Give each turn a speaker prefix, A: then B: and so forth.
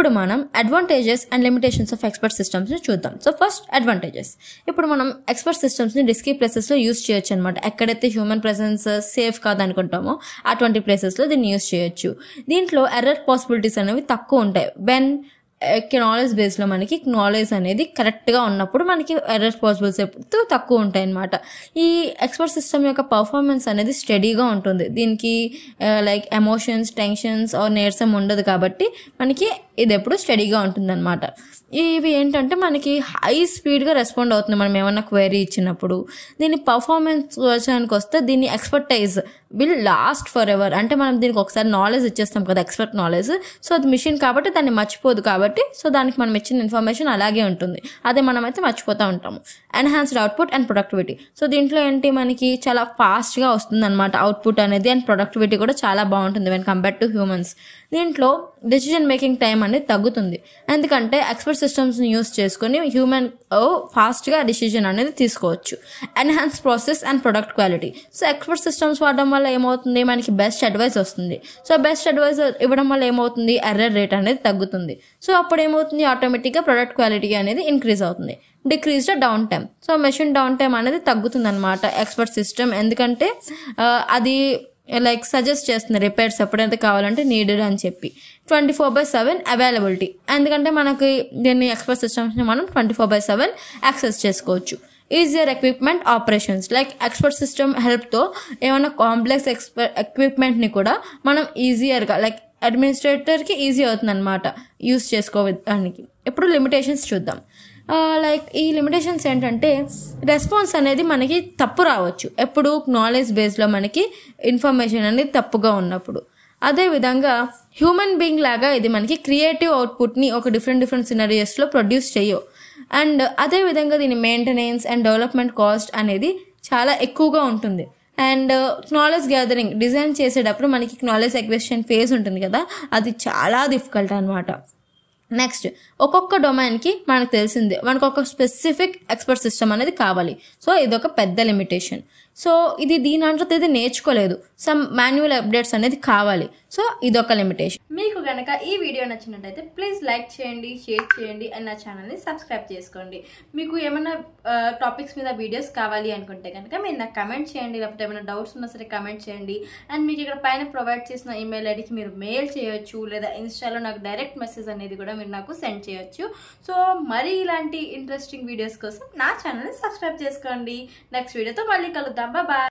A: ఇప్పుడు మనం advantages and limitations of expert సిస్టమ్స్ని చూద్దాం. So first advantages. ఇప్పుడు మనం ఎక్స్పర్ట్ సిస్టమ్స్ని రిస్కీ ప్లేసెస్లో యూస్ చేయొచ్చు అనమాట. ఎక్కడైతే హ్యూమన్ ప్రెసెన్స్ సేఫ్ కాదనుకుంటామో అటువంటి ప్లేసెస్లో దీన్ని యూస్ చేయొచ్చు. దీంట్లో ఎర్రర్ పాసిబిలిటీస్ అనేవి తక్కువ ఉంటాయి. వెన్ నాలెడ్జ్ బేస్లో మనకి నాలెడ్జ్ అనేది కరెక్ట్గా ఉన్నప్పుడు మనకి ఎర్రర్ పాసిబుల్స్ ఎప్పుడు తక్కువ ఉంటాయి అన్నమాట. ఈ ఎక్స్పర్ట్ సిస్టమ్ యొక్క పర్ఫార్మెన్స్ అనేది స్టడీగా ఉంటుంది. దీనికి లైక్ ఎమోషన్స్, టెన్షన్స్ నీరసం ఉండదు కాబట్టి మనకి ఇది ఎప్పుడు స్టడీగా ఉంటుంది అనమాట. ఇవి ఏంటంటే మనకి హై స్పీడ్గా రెస్పాండ్ అవుతుంది మనం ఏమన్నా క్వైరీ ఇచ్చినప్పుడు. దీని పర్ఫార్మెన్స్ విషయానికి వస్తే దీని expertise will last for ever. అంటే మనం దీనికి ఒకసారి నాలెడ్జ్ ఇచ్చేస్తాం కదా, ఎక్స్పర్ట్ నాలెడ్జ్. సో అది మిషన్ కాబట్టి దాన్ని మర్చిపోదు కాబట్టి సో దానికి మనం ఇచ్చిన ఇన్ఫర్మేషన్ అలాగే ఉంటుంది. అదే మనమైతే మర్చిపోతూ ఉంటాము. Enhanced output and productivity. So దీంట్లో ఏంటి మనకి చాలా ఫాస్ట్గా వస్తుంది అనమాట అవుట్పుట్ అనేది. అండ్ ప్రొడక్టివిటీ కూడా చాలా బాగుంటుంది వెన్ కంపేర్డ్ టు హ్యూమన్స్. దీంట్లో డెసిజన్ మేకింగ్ టైం అనేది తగ్గుతుంది. ఎందుకంటే ఎక్స్పర్ట్ సిస్టమ్స్ని యూస్ చేసుకొని హ్యూమన్ ఫాస్ట్గా డిసిజన్ అనేది తీసుకోవచ్చు. Enhance process and product quality. So expert systems వాడడం వల్ల ఏమవుతుంది, మనకి బెస్ట్ అడ్వైస్ వస్తుంది. సో బెస్ట్ అడ్వైస్ ఇవ్వడం వల్ల ఏమవుతుంది, ఎర్రర్ రేట్ అనేది తగ్గుతుంది. సో అప్పుడు ఏమవుతుంది, ఆటోమేటిక్గా ప్రొడక్ట్ క్వాలిటీ అనేది ఇంక్రీజ్ అవుతుంది. Decreased down time. So machine down time అనేది తగ్గుతుంది అనమాట ఎక్స్పర్ట్ సిస్టమ్. ఎందుకంటే అది లైక్ సజెస్ట్ చేస్తుంది రిపేర్స్ ఎప్పుడైతే కావాలంటే నీడెడ్ అని చెప్పి. 24/7 అవైలబిలిటీ. ఎందుకంటే మనకి దీన్ని ఎక్స్పర్ట్ సిస్టమ్స్ని మనం 24/7 యాక్సెస్ చేసుకోవచ్చు. Easier equipment operations. Like expert system హెల్ప్తో ఏమైనా కాంప్లెక్స్ ఎక్విప్మెంట్ని కూడా మనం ఈజియర్గా లైక్ అడ్మినిస్ట్రేటర్కి ఈజీ అవుతుంది అనమాట యూస్ చేసుకోవడానికి. ఇప్పుడు లిమిటేషన్స్ చూద్దాం. లైక్ ఈ లిమిటేషన్స్ ఏంటంటే రెస్పాన్స్ అనేది మనకి తప్పు రావచ్చు ఎప్పుడు నాలెడ్జ్ బేస్లో మనకి ఇన్ఫర్మేషన్ అనేది తప్పుగా ఉన్నప్పుడు. అదేవిధంగా హ్యూమన్ బీయింగ్ లాగా ఇది మనకి క్రియేటివ్ అవుట్పుట్ని ఒక డిఫరెంట్ సినారియోస్లో ప్రొడ్యూస్ చేయవు. అండ్ అదేవిధంగా దీని మెయింటెనెన్స్ అండ్ డెవలప్మెంట్ కాస్ట్ అనేది చాలా ఎక్కువగా ఉంటుంది. అండ్ నాలెడ్జ్ గ్యాదరింగ్ డిజైన్ చేసేటప్పుడు మనకి నాలెడ్జ్ అక్విజిషన్ ఫేజ్ ఉంటుంది కదా, అది చాలా డిఫికల్ట్ అనమాట. నెక్స్ట్, ఒక్కొక్క డొమైన్కి మనకు తెలిసిందే మనకు ఒక స్పెసిఫిక్ ఎక్స్పర్ట్ సిస్టమ్ అనేది కావాలి. సో ఇదొక పెద్ద లిమిటేషన్. సో దీని అంతా ఇది నేర్చుకోలేదు, సమ్ మాన్యువల్ అప్డేట్స్ అనేది కావాలి. సో ఇదొక లిమిటేషన్. మీకు కనుక ఈ వీడియో నచ్చినట్టయితే ప్లీజ్ లైక్ చేయండి, షేర్ చేయండి అండ్ నా ఛానల్ని సబ్స్క్రైబ్ చేసుకోండి. మీకు ఏమైనా టాపిక్స్ మీద వీడియోస్ కావాలి అనుకుంటే కనుక మీరు నాకు కమెంట్ చేయండి, లేకపోతే ఏమైనా డౌట్స్ ఉన్నా సరే కమెంట్ చేయండి. అండ్ మీకు ఇక్కడ పైన ప్రొవైడ్ చేసిన ఈమెయిల్ ఐడికి మీరు మెయిల్ చేయొచ్చు, లేదా ఇన్స్టాలో నాకు డైరెక్ట్ మెసేజ్ అనేది కూడా మీరు నాకు సెండ్ చేయొచ్చు. సో మరి ఇలాంటి ఇంట్రెస్టింగ్ వీడియోస్ కోసం నా ఛానల్ని సబ్స్క్రైబ్ చేసుకోండి. నెక్స్ట్ వీడియోతో మళ్ళీ కలుద్దాం. బాయ్.